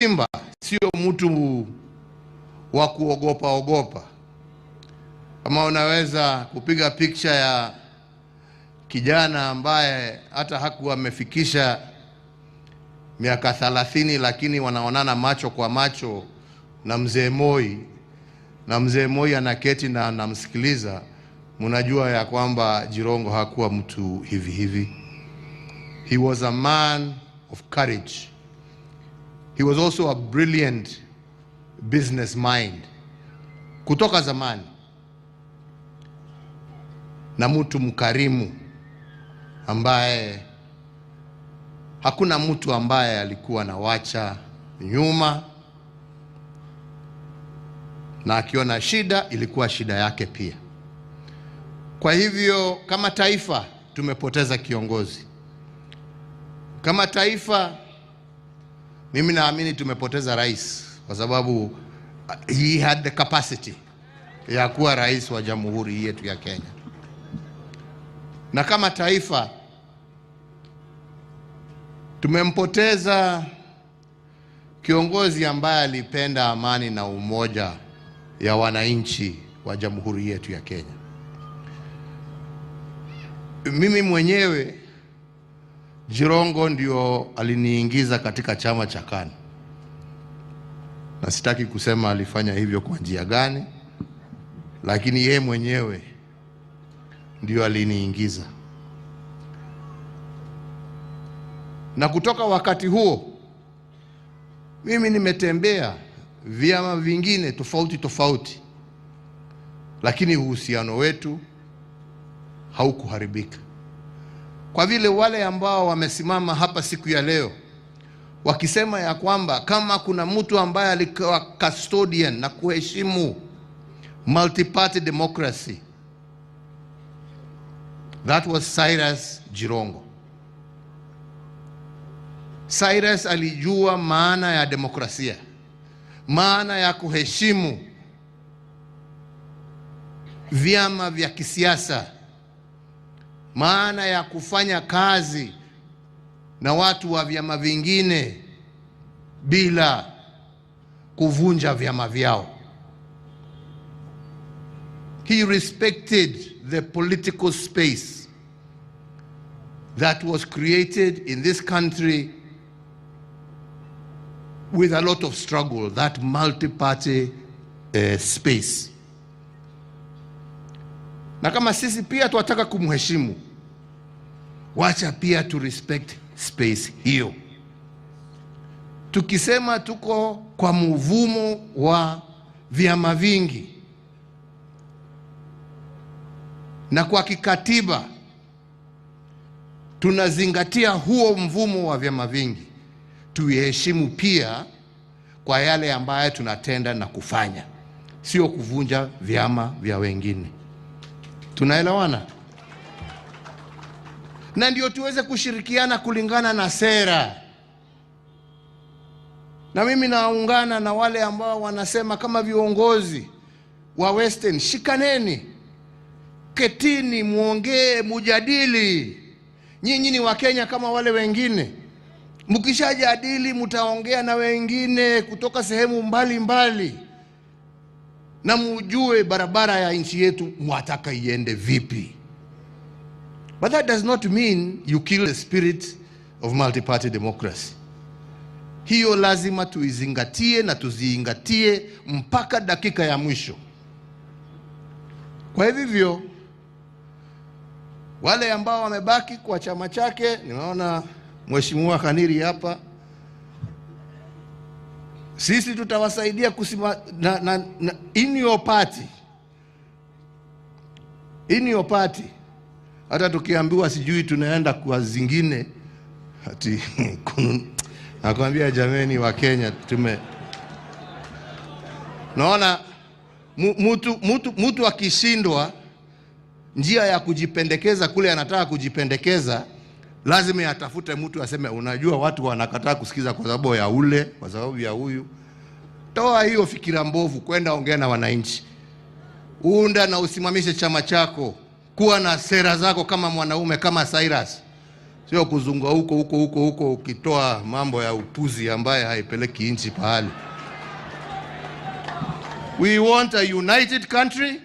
Simba sio mtu wa kuogopa. Kama unaweza kupiga picha ya kijana ambaye hata hakuwa amefikisha miaka 30 lakini wanaonana macho kwa macho na mzee Moi, na mzee Moi anaketi na anamsikiliza, mnajua ya kwamba Jirongo hakuwa mtu hivi. He was a man of courage. He was also a brilliant business mind kutoka zamani, na mtu mkarimu ambaye hakuna mtu ambaye alikuwa na wacha nyuma, na akiona shida ilikuwa shida yake pia. Kwa hivyo kama taifa tumepoteza kiongozi. Kama taifa mimi naamini tumepoteza rais, kwa sababu he had the capacity ya kuwa rais wa jamhuri yetu ya Kenya. Na kama taifa tumempoteza kiongozi ambaye alipenda amani na umoja ya wananchi wa jamhuri yetu ya Kenya. Mimi mwenyewe Jirongo ndio aliniingiza katika chama cha KANU, na sitaki kusema alifanya hivyo kwa njia gani, lakini yeye mwenyewe ndio aliniingiza. Na kutoka wakati huo mimi nimetembea vyama vingine tofauti, lakini uhusiano wetu haukuharibika. Kwa vile wale ambao wamesimama hapa siku ya leo wakisema ya kwamba kama kuna mtu ambaye alikuwa custodian na kuheshimu multi-party democracy, that was Cyrus Jirongo. Cyrus alijua maana ya demokrasia, maana ya kuheshimu vyama vya kisiasa, maana ya kufanya kazi na watu wa vyama vingine bila kuvunja vyama vyao. He respected the political space that was created in this country with a lot of struggle, that multi-party space. Na kama sisi pia tunataka kumheshimu, wacha pia to respect space hiyo. Tukisema tuko kwa mvumo wa vyama vingi, na kwa kikatiba tunazingatia huo mvumo wa vyama vingi, tuiheshimu pia kwa yale ambayo tunatenda na kufanya, sio kuvunja vyama vya wengine. Tunaelewana? Na ndio tuweze kushirikiana kulingana na sera. Na mimi naungana na wale ambao wanasema kama viongozi wa Western, shikaneni, ketini, muongee, mujadili. Nyinyi ni wa Kenya kama wale wengine. Mkishajadili mtaongea na wengine kutoka sehemu mbali, na mujue barabara ya nchi yetu mwataka iende vipi. But that does not mean you kill the spirit of multi-party democracy. Hiyo lazima tuizingatie na tuziingatie mpaka dakika ya mwisho. Kwa hivyo wale ambao wamebaki kwa chama chake, nimeona Mheshimiwa Khaniri hapa, sisi tutawasaidia in your party. Hata tukiambiwa sijui tunaenda kwa zingine, ati nakwambia jameni wa Kenya, naona mtu akishindwa njia ya kujipendekeza kule anataka kujipendekeza, lazima atafute mtu aseme unajua watu wanakataa kusikiza kwa sababu ya ule, kwa sababu ya huyu. Toa hiyo fikira mbovu, kwenda ongea na wananchi. Unda na usimamishe chama chako, kuwa na sera zako kama mwanaume kama Cyrus. sio kuzunga huko ukitoa mambo ya upuzi ambaye haipeleki nchi pahali. We want a united country.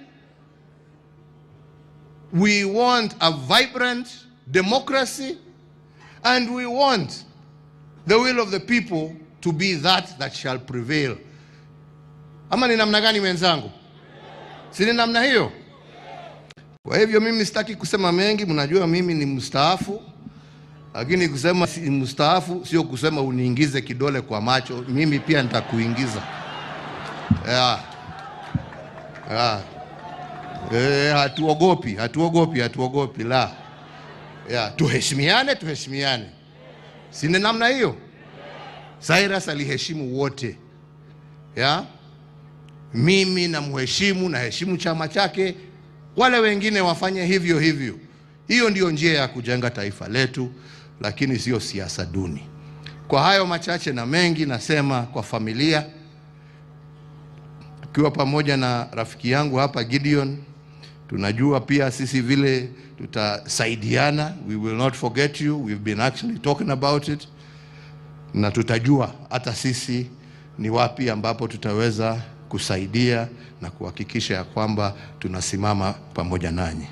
We want a vibrant democracy, and we want the will of the people to be that shall prevail. Ama ni namna gani wenzangu? Si ni namna hiyo? Kwa hivyo mimi sitaki kusema mengi, mnajua mimi ni mstaafu. Lakini kusema si mstaafu sio kusema uniingize kidole kwa macho, mimi pia nitakuingiza. Hatuogopi la. Tuheshimiane. Si ni namna hiyo? Cyrus aliheshimu wote. Mimi na heshimu chama chake, wale wengine wafanye hivyo. Hiyo ndio njia ya kujenga taifa letu, lakini sio siasa duni. Kwa hayo machache na mengi, nasema kwa familia, kiwa pamoja na rafiki yangu hapa Gideon, tunajua pia sisi vile tutasaidiana. We will not forget you. We've been actually talking about it. Na tutajua hata sisi ni wapi ambapo tutaweza kusaidia na kuhakikisha ya kwamba tunasimama pamoja nanyi.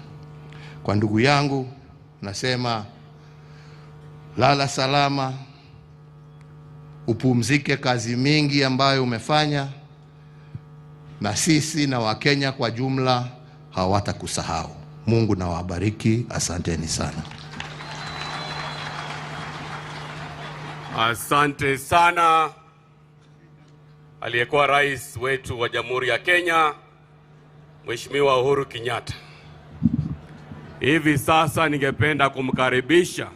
Kwa ndugu yangu nasema lala salama, upumzike kazi mingi ambayo umefanya, na sisi na Wakenya kwa jumla hawatakusahau. Mungu na wabariki. Asanteni sana. Asante sana aliyekuwa rais wetu wa Jamhuri ya Kenya, Mheshimiwa Uhuru Kenyatta. Hivi sasa ningependa kumkaribisha